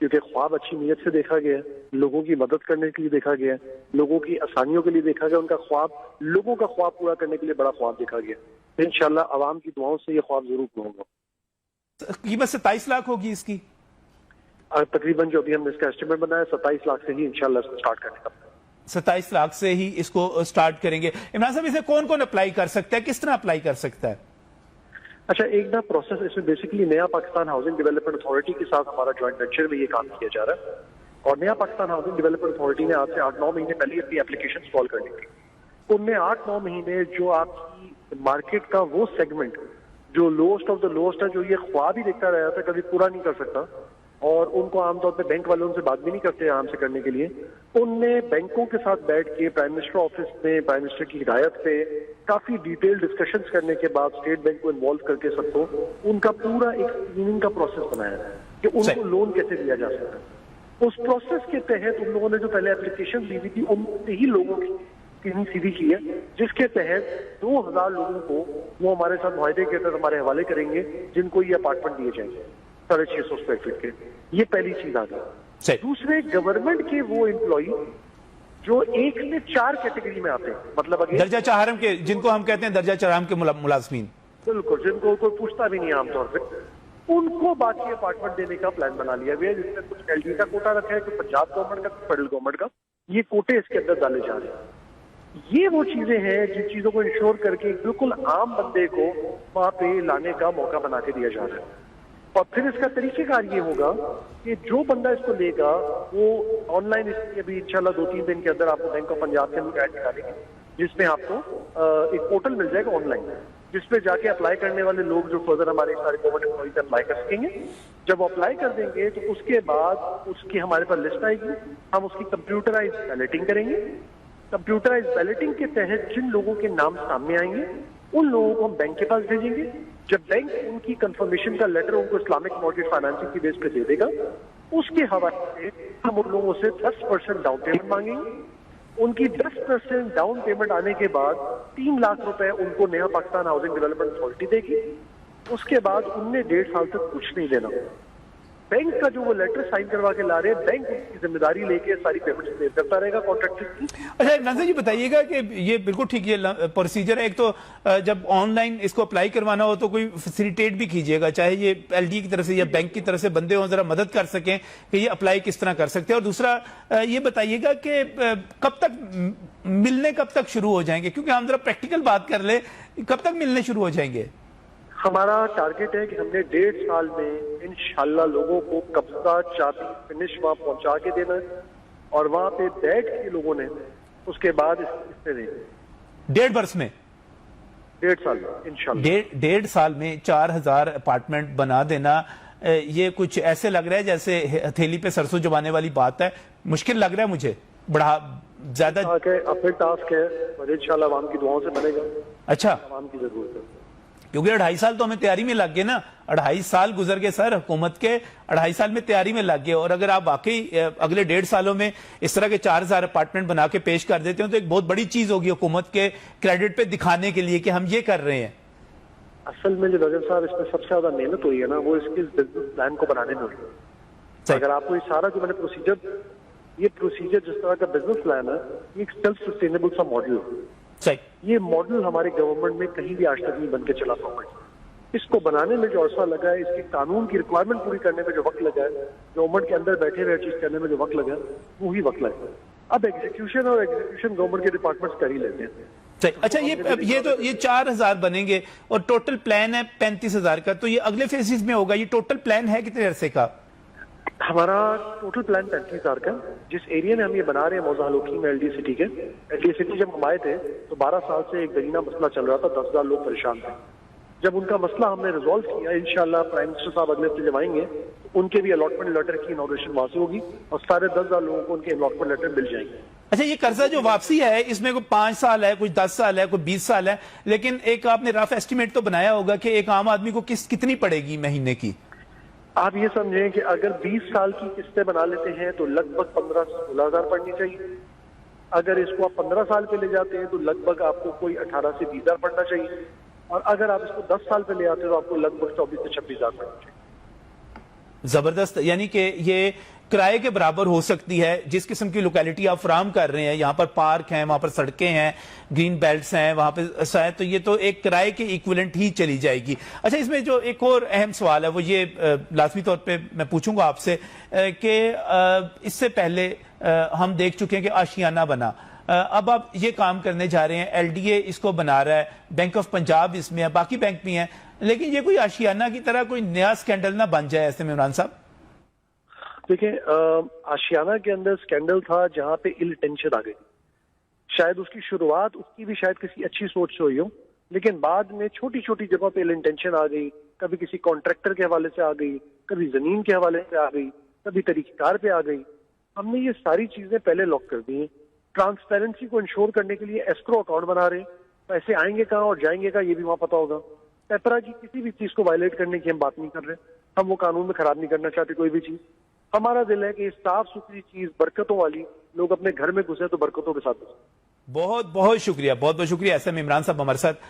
کیونکہ خواب اچھی نیت سے دیکھا گیا ہے, لوگوں کی مدد کرنے کے لیے دیکھا گیا ہے, لوگوں کی آسانیوں کے لیے دیکھا گیا, ان کا خواب, لوگوں کا خواب پورا کرنے کے لیے بڑا خواب دیکھا گیا. انشاءاللہ عوام کی دعاؤں سے یہ خواب ضرور پورا ہوگا. قیمت 27 لاکھ ہوگی اس کی؟ تقریباً جو ابھی ہم نے اس کا اسٹیمیٹ بنایا 27 لاکھ سے ہی انشاءاللہ اس کو اسٹارٹ کرنے کا. 27 لاکھ سے ہی اس کو اسٹارٹ کریں گے. عمران صاحب اسے کون کون اپلائی کر سکتا ہے, کس طرح اپلائی کر سکتا ہے؟ اچھا, ایک نا پروسیس اس میں بیسیکلی نیا پاکستان ہاؤسنگ ڈیولپمنٹ اتھارٹی کے ساتھ ہمارا جوائنٹ وینچر میں یہ کام کیا جا رہا ہے, اور نیا پاکستان ہاؤسنگ ڈیولپمنٹ اتھارٹی نے آج سے 8-9 مہینے پہلے اپنی اپلیکیشن کال کر لی تھی. ان میں 8-9 مہینے جو آپ کی مارکیٹ کا وہ سیگمنٹ جو لوسٹ آف دا لوسٹ ہے, جو یہ خواب ہی دیکھتا رہا تھا, کبھی پورا نہیں کر سکتا, اور ان کو عام طور پہ بینک والوں سے بات بھی نہیں کرتے عام سے کرنے کے لیے, ان نے بینکوں کے ساتھ بیٹھ کے پرائم منسٹر آفس میں پرائم منسٹر کی ہدایت پہ کافی ڈیٹیل ڈسکشنز کرنے کے بعد اسٹیٹ بینک کو انوالو کر کے سب کو ان کا پورا ایک اسکریننگ کا پروسیس بنایا ہے کہ ان کو لون کیسے دیا جا سکتا ہے. اس پروسیس کے تحت ان لوگوں نے جو پہلے اپلیکیشن دی ہوئی تھی ان سے ہی لوگوں کی اسکریننگ سیدھی کی ہے, جس کے تحت 2000 لوگوں کو وہ ہمارے ساتھ معاہدے کے تحت ہمارے حوالے کریں گے جن کو یہ اپارٹمنٹ دیے جائیں گے 650 اسکوائر فٹ کے. یہ پہلی چیز آ گئی. دوسرے, گورنمنٹ کے وہ امپلائی جو 1 سے 4 کیٹیگری میں آتے ہیں, مطلب اگر درجہ چہارم کے, جن کو ہم کہتے ہیں درجہ چہارم کے ملازمین, بالکل, جن کو کوئی پوچھتا بھی نہیں عام طور پہ, ان کو باقی اپارٹمنٹ دینے کا پلان بنا لیا گیا ہے, جس میں کچھ ایل ڈی کا کوٹا رکھا ہے, کچھ پنجاب گورنمنٹ کا, کچھ فیڈرل گورنمنٹ کا. یہ کوٹے اس کے اندر ڈالے جا رہے ہیں. یہ وہ چیزیں ہیں جن چیزوں کو انشور کر کے بالکل عام بندے کو وہاں پہ لانے کا موقع بنا کے دیا جا رہا ہے. اور پھر اس کا طریقہ کار یہ ہوگا کہ جو بندہ اس کو لے گا وہ آن لائن, اس کی ابھی انشاءاللہ 2-3 دن کے اندر آپ کو بینک آف پنجاب کے اندر ایڈ نکالیں گے, جس میں آپ کو ایک پورٹل مل جائے گا آن لائن, جس پہ جا کے اپلائی کرنے والے لوگ جو فردر ہمارے سارے گورنمنٹ امپلائیز اپلائی کر سکیں گے. جب وہ اپلائی کر دیں گے تو اس کے بعد اس کی ہمارے پاس لسٹ آئے گی, ہم اس کی کمپیوٹرائز بیلٹنگ کریں گے. کمپیوٹرائز بیلٹنگ کے تحت جن لوگوں کے نام سامنے آئیں گے ان لوگوں کو ہم بینک کے پاس بھیجیں گے. جب بینک ان کی کنفرمیشن کا لیٹر ان کو اسلامک مارکیٹ فائنانسنگ کی بیس پہ دے دے گا, اس کے حوالے سے ہم ان لوگوں سے 10% ڈاؤن پیمنٹ مانگیں گے. ان کی 10% ڈاؤن پیمنٹ آنے کے بعد 3 لاکھ روپے ان کو نیا پاکستان ہاؤسنگ ڈیولپمنٹ اتھارٹی دے گی. اس کے بعد ان نے 1.5 سال تک کچھ نہیں دینا. بینک کا جو وہ لیٹر سائن کروا کے لا رہے ہیں, بینک اس کی ذمہ داری لے کے ساری پیمنٹ پے کرتا رہے گا کانٹریکٹر کی. اچھا عمران صاحب, یہ بتائیے گا کہ یہ بالکل ٹھیک یہ پروسیجر ہے. ایک تو جب آن لائن اس کو اپلائی کروانا ہو تو کوئی فیسیلیٹیٹ بھی کیجیے گا, چاہے یہ ایل ڈی کی طرف سے یا بینک کی طرف سے بندے ہوں, ذرا مدد کر سکیں کہ یہ اپلائی کس طرح کر سکتے ہیں. اور دوسرا یہ بتائیے گا کہ کب تک ملنے کب تک شروع ہو جائیں گے, کیونکہ ہم ذرا پریکٹیکل بات کر لیں, کب تک ملنے شروع ہو جائیں گے؟ ہمارا ٹارگیٹ ہے کہ ہم نے 1.5 سال میں انشاءاللہ لوگوں کو قبضہ چابی فنش وہاں پہنچا کے دینا ہے, اور وہاں پہ بیٹھ کے لوگوں نے اس کے بعد اس سے دیں. 1.5 برس میں, 1.5 سال میں انشاءاللہ 1.5 سال میں 4000 اپارٹمنٹ بنا دینا, یہ کچھ ایسے لگ رہا ہے جیسے ہتھیلی پہ سرسوں جمانے والی بات ہے. مشکل لگ رہا ہے مجھے, بڑا زیادہ اپنے ٹاسک ہے, اور انشاءاللہ عوام کی دعاؤں سے بنے گا. اچھا, عوام کی ضرورت ہے, کیونکہ 2.5 سال تو ہمیں تیاری میں لگ گئے نا. 2.5 سال گزر گئے سر حکومت کے, 2.5 سال میں تیاری میں لگ گئے. اور اگر آپ واقعی اگلے 1.5 سالوں میں اس طرح کے 4000 اپارٹمنٹ بنا کے پیش کر دیتے ہیں تو ایک بہت بڑی چیز ہوگی حکومت کے کریڈٹ پہ دکھانے کے لیے کہ ہم یہ کر رہے ہیں. اصل میں جو نظر صاحب اس میں سب سے زیادہ محنت ہوئی ہے نا, وہ اس کے بزنس پلان کو بنانے میں ہوئی ہے. اگر آپ کو یہ سارا جو میں نے پروسیجر جس طرح کا بزنس پلان ہے, یہ ایک سیلف سسٹینیبل سا ماڈل ہے. یہ ماڈل ہمارے گورنمنٹ میں کہیں بھی آج تک نہیں بن کے چلا پاؤں گا. اس کو بنانے میں جو عرصہ لگا ہے, اس کی قانون کی ریکوائرمنٹ پوری کرنے میں جو وقت لگا ہے, گورنمنٹ کے اندر بیٹھے ہوئے چیز کرنے میں جو وقت لگا ہے, وہی وقت لگا ہے. اب ایگزیکیوشن گورنمنٹ کے ڈپارٹمنٹس کر ہی لیتے ہیں. اچھا, یہ 4000 بنیں گے اور ٹوٹل پلان ہے 35,000 کا, تو یہ اگلے فیزز میں ہوگا. یہ ٹوٹل پلان ہے کتنے عرصے کا؟ ہمارا ٹوٹل پلان 35,000 کا. جس ایریا میں ہم یہ بنا رہے ہیں موضوع حلوکی میں, ایل ڈی سٹی کے, ایل ڈی سٹی جب ہم آئے تھے تو 12 سال سے ایک درینہ مسئلہ چل رہا تھا, 10,000 لوگ پریشان تھے. جب ان کا مسئلہ ہم نے ریزالو کیا, انشاءاللہ پرائم منسٹر صاحب اگلے ہفتے جب آئیں گے ان کے بھی الاٹمنٹ لیٹر کی انوگریشن وہاں سے ہوگی, اور سارے 10,000 لوگوں کو ان کے الاٹمنٹ لیٹر مل جائیں گے. اچھا, یہ قرضہ جو واپسی ہے اس میں کوئی 5 سال ہے, کچھ 10 سال ہے, کوئی 20 سال ہے, لیکن ایک آپ نے رف ایسٹیمیٹ تو بنایا ہوگا کہ ایک عام آدمی کو کتنی پڑے گی مہینے کی؟ آپ یہ سمجھیں کہ اگر 20 سال کی قسطیں بنا لیتے ہیں تو لگ بھگ 15 سے 16,000 پڑنی چاہیے. اگر اس کو آپ 15 سال پہ لے جاتے ہیں تو لگ بھگ آپ کو کوئی 18 سے 20,000 پڑنا چاہیے, اور اگر آپ اس کو 10 سال پہ لے آتے ہیں تو آپ کو لگ بھگ 24 سے 26,000 پڑنا چاہیے. زبردست، یعنی کہ یہ کرائے کے برابر ہو سکتی ہے جس قسم کی لوکیلٹی آپ فراہم کر رہے ہیں. یہاں پر پارک ہیں، وہاں پر سڑکیں ہیں، گرین بیلٹس ہیں، وہاں پہ تو یہ تو ایک کرائے کے ایکویلنٹ ہی چلی جائے گی. اچھا، اس میں جو ایک اور اہم سوال ہے وہ یہ لازمی طور پہ میں پوچھوں گا آپ سے کہ اس سے پہلے ہم دیکھ چکے ہیں کہ آشیانہ بنا، اب آپ یہ کام کرنے جا رہے ہیں، ایل ڈی اے اس کو بنا رہا ہے، بینک آف پنجاب اس میں ہے، باقی بینک بھی ہیں، لیکن یہ کوئی آشیانہ کی طرح کوئی نیا سکینڈل نہ بن جائے ایسے میں عمران صاحب؟ دیکھیں، آشیانہ کے اندر سکینڈل تھا جہاں پہ ال ٹینشن آ گئی. شاید اس کی شروعات اس کی بھی شاید کسی اچھی سوچ سے ہوئی ہو، لیکن بعد میں چھوٹی چھوٹی جگہوں پہ ال انٹینشن آ گئی. کبھی کسی کانٹریکٹر کے حوالے سے آ گئی، کبھی زمین کے حوالے سے آ گئی، کبھی طریقہ کار پہ آ گئی. ہم نے یہ ساری چیزیں پہلے لاک کر دی ہیں. ٹرانسپیرنسی کو انشور کرنے کے لیے ایسکرو اکاؤنٹ بنا رہے ہیں. پیسے آئیں گے کہاں اور جائیں گے کہاں یہ بھی وہاں پتا ہوگا. پیپرا کی کسی بھی چیز کو وائلیٹ کرنے کی ہم بات نہیں کر رہے. ہم وہ قانون میں خراب نہیں کرنا چاہتے کوئی بھی چیز. ہمارا دل ہے کہ صاف ستھری چیز، برکتوں والی، لوگ اپنے گھر میں گھسے تو برکتوں کے ساتھ گھسے. بہت بہت شکریہ، بہت بہت شکریہ. ایس ایم عمران صاحب ہمارے ساتھ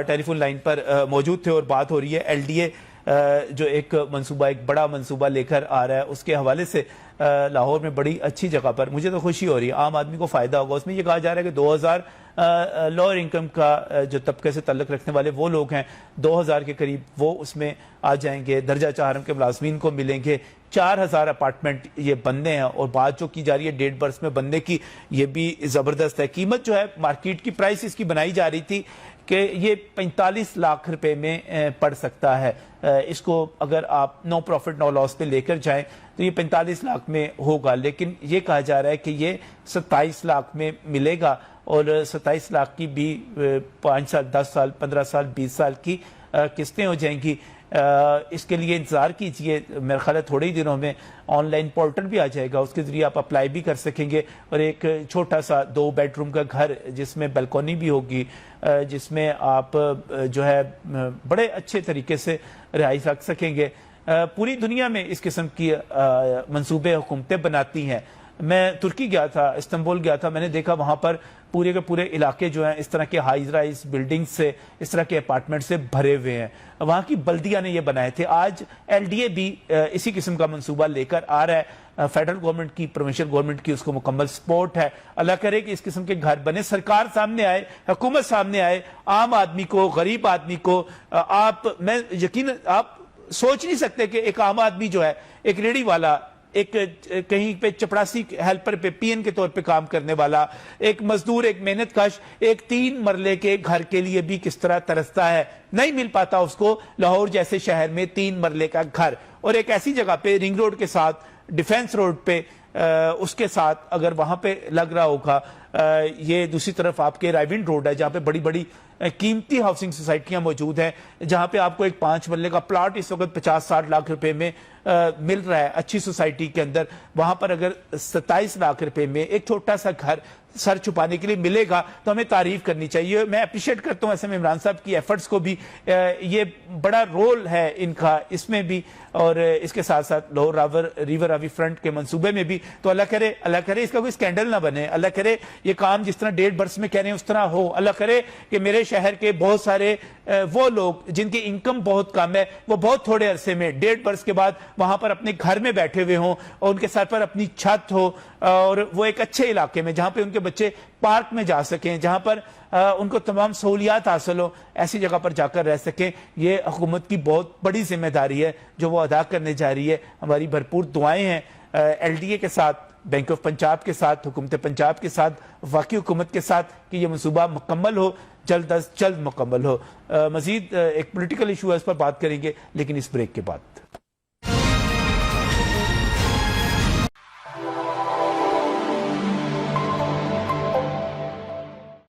ٹیلی فون لائن پر موجود تھے اور بات ہو رہی ہے ایل ڈی اے جو ایک منصوبہ، ایک بڑا منصوبہ لے کر آ رہا ہے، اس کے حوالے سے لاہور میں بڑی اچھی جگہ پر مجھے تو خوشی ہو رہی ہے، عام آدمی کو فائدہ ہوگا. اس میں یہ کہا جا رہا ہے کہ 2000 لوور انکم کا جو طبقے سے تعلق رکھنے والے وہ لوگ ہیں، 2000 کے قریب وہ اس میں آ جائیں گے. درجہ چہارم کے ملازمین کو ملیں گے. 4000 اپارٹمنٹ یہ بننے ہیں اور بات جو کی جا رہی ہے 1.5 برس میں بننے کی، یہ بھی زبردست ہے. قیمت جو ہے مارکیٹ کی پرائس اس کی بنائی جا رہی تھی کہ یہ 45 لاکھ روپے میں پڑ سکتا ہے. اس کو اگر آپ نو پروفٹ نو لاس پہ لے کر جائیں تو یہ 45 لاکھ میں ہوگا، لیکن یہ کہا جا رہا ہے کہ یہ 27 لاکھ میں ملے گا اور 27 لاکھ کی بھی 5 سال 10 سال 15 سال 20 سال کی قسطیں ہو جائیں گی. اس کے لیے انتظار کیجئے، میرے خیال ہے تھوڑے ہی دنوں میں آن لائن پورٹل بھی آ جائے گا، اس کے ذریعے آپ اپلائی بھی کر سکیں گے. اور ایک چھوٹا سا 2 بیڈ روم کا گھر جس میں بیلکونی بھی ہوگی، جس میں آپ جو ہے بڑے اچھے طریقے سے رہائش رکھ سکیں گے. پوری دنیا میں اس قسم کی منصوبے حکومتیں بناتی ہیں. میں ترکی گیا تھا، استنبول گیا تھا، میں نے دیکھا وہاں پر پورے کے پورے علاقے جو ہیں اس طرح کے ہائی رائز بلڈنگ سے، اس طرح کے اپارٹمنٹ سے بھرے ہوئے ہیں. وہاں کی بلدیہ نے یہ بنائے تھے. آج ایل ڈی اے بھی اسی قسم کا منصوبہ لے کر آ رہا ہے. فیڈرل گورنمنٹ کی، پروونشل گورنمنٹ کی اس کو مکمل سپورٹ ہے. اللہ کرے کہ اس قسم کے گھر بنے، سرکار سامنے آئے، حکومت سامنے آئے، عام آدمی کو، غریب آدمی کو. میں یقین آپ سوچ نہیں سکتے کہ ایک عام آدمی جو ہے، ایک ریڑھی والا، ایک کہیں پہ چپڑاسی ہیلپر پہ پی این کے طور پہ کام کرنے والا، ایک مزدور، ایک محنت کش، ایک 3 مرلے کے گھر کے لیے بھی کس طرح ترستا ہے. نہیں مل پاتا اس کو لاہور جیسے شہر میں 3 مرلے کا گھر، اور ایک ایسی جگہ پہ رنگ روڈ کے ساتھ، ڈیفینس روڈ پہ، اس کے ساتھ اگر وہاں پہ لگ رہا ہوگا. یہ دوسری طرف آپ کے رائیونڈ روڈ ہے جہاں پہ بڑی بڑی قیمتی ہاؤسنگ سوسائٹیاں موجود ہیں، جہاں پہ آپ کو ایک 5 مرلے کا پلاٹ اس وقت 50-60 لاکھ روپے میں مل رہا ہے اچھی سوسائٹی کے اندر. وہاں پر اگر 27 لاکھ روپے میں ایک چھوٹا سا گھر سر چھپانے کے لیے ملے گا تو ہمیں تعریف کرنی چاہیے. میں اپریشیٹ کرتا ہوں ایس ایم عمران صاحب کی ایفرٹس کو بھی، یہ بڑا رول ہے ان کا اس میں بھی، اور اس کے ساتھ ساتھ لاہور ریور راوی فرنٹ کے منصوبے میں بھی. تو اللہ کرے اس کا کوئی سکینڈل نہ بنے، اللہ کرے یہ کام جس طرح 1.5 برس میں کہہ رہے ہیں اس طرح ہو. اللہ کرے کہ میرے شہر کے بہت سارے وہ لوگ جن کی انکم بہت کم ہے، وہ بہت تھوڑے عرصے میں 1.5 برس کے بعد وہاں پر اپنے گھر میں بیٹھے ہوئے ہوں اور ان کے سر پر اپنی چھت ہو، اور وہ ایک اچھے علاقے میں جہاں پہ ان کے بچے پارک میں جا سکیں، جہاں پر ان کو تمام سہولیات حاصل ہو، ایسی جگہ پر جا کر رہ سکیں. یہ حکومت کی بہت بڑی ذمہ داری ہے جو وہ ادا کرنے جا رہی ہے. ہماری بھرپور دعائیں ہیں ایل ڈی اے کے ساتھ، بینک آف پنجاب کے ساتھ، حکومت پنجاب کے ساتھ، وفاقی حکومت کے ساتھ کہ یہ منصوبہ مکمل ہو، جلد از جلد مکمل ہو. مزید ایک پولیٹیکل ایشو ہے، اس پر بات کریں گے لیکن اس بریک کے بعد.